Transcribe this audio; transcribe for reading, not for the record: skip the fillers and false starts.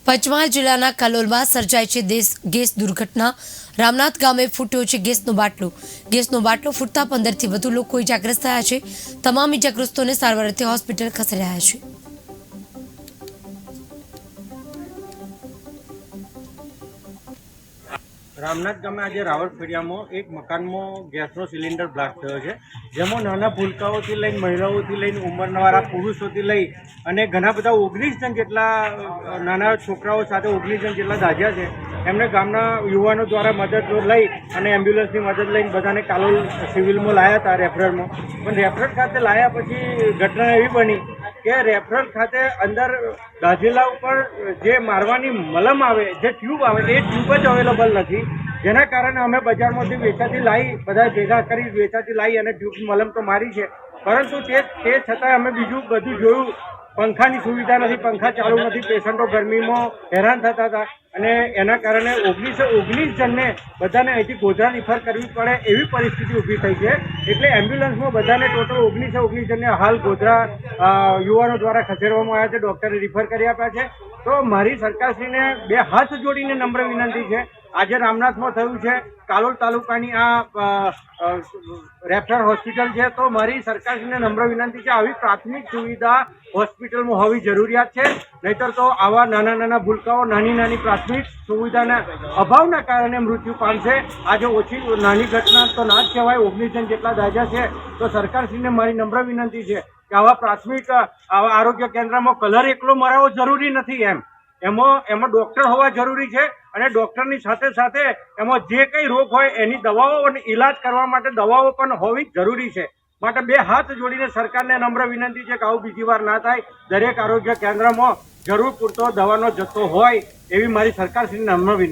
પંચમહાલ જિલ્લાના કલોલમાં સર્જાઈ છે ગેસ દુર્ઘટના। રામનાથ ગામે ફૂટ્યો છે ગેસનો બાટલો ફૂટતા 15થી વધુ લોકો ઇજાગ્રસ્ત થયા છે। તમામ ઇજાગ્રસ્તોને સારવાર અર્થે હોસ્પિટલ ખસેડાયા છે। रामनाथ गामे आज रावलफेड़िया में एक मकान में गैसनो सिलिंडर ब्लास्ट थयो छे, जेमां नाना भूलकाओथी लईने महिलाओथी लईने उंमरवाळा पुरुषोथी लई अने घणा बधा 19 जण जेटला नाना छोकराओ साथे 19 जण जेटला दाज्या छे। एमणे गामना युवानो द्वारा मदद लई अने एम्ब्युलन्सनी मदद लईने बधाने कालोल सिविलमां लाया हता रेफरलमां। पण रेफरल खाते लाया पछी घटना एवी बनी के रेफरल खाते अंदर दाझेला पर जे मारवानी मलम आवे, जे ट्यूब आवे ए ट्यूब ज अवेलेबल नहीं, जेना कारणे अमे बजारमांथी वेचाती लाई बधा भेगा करी वेचाती लाई अने ट्यूब मलम तो मारी छे, परंतु ते छतांय अमे बीजुं बधुं जोयुं। पंखानी सुविधा नहीं, पंखा चालू नहीं, पेशंटो गर्मीमां हैरान थता हता अने एना कारणे 19 जनने बधाने અહીંથી ગોધરા રિફર કરવી પડે એવી પરિસ્થિતિ ઊભી થઈ છે। એટલે એમ્બ્યુલન્સમાં બધાને ટોટલ 19 જણને હાલ ગોધરા યુવાનો દ્વારા ખસેડવામાં આવ્યા છે, ડોક્ટરે રિફર કરી આપ્યા છે। તો મારી સરકારશ્રીને બે હાથ જોડીને નમ્ર વિનંતી છે, આજે રામનાથમાં થયું છે, કાલોલ તાલુકાની આ રેફરલ હોસ્પિટલ છે, તો મારી સરકારશ્રીને નમ્ર વિનંતી છે આવી પ્રાથમિક સુવિધા હોસ્પિટલમાં હોવી જરૂરિયાત છે। નહીતર તો આવા નાના નાના ભૂલકાઓ નાની પ્રાથમિક સુવિધાના અભાવના કારણે મૃત્યુ પામશે। આજે ઓછી નાની ઘટના તો ના જ કહેવાય, 19 જણ જેટલા દાઝ્યા છે। તો સરકારશ્રીને મારી નમ્ર વિનંતી છે કે આવા પ્રાથમિક આવા આરોગ્ય કેન્દ્રમાં કલર એકલો મરાવો જરૂરી નથી, એમાં ડૉક્ટર હોવા જરૂરી છે અને ડૉક્ટરની સાથે સાથે એમાં જે કંઈ રોગ હોય એની દવાઓ અને ઇલાજ કરવા માટે દવાઓ પણ હોવી જરૂરી છે। માટે બે હાથ જોડીને સરકારને નમ્ર વિનંતી છે કે આવું બીજી વાર ના થાય। દરેક આરોગ્ય કેન્દ્રમાં જરૂર પૂરતો દવાનો જથ્થો હોય એવી મારી સરકારશ્રીને નમ્ર વિનંતી।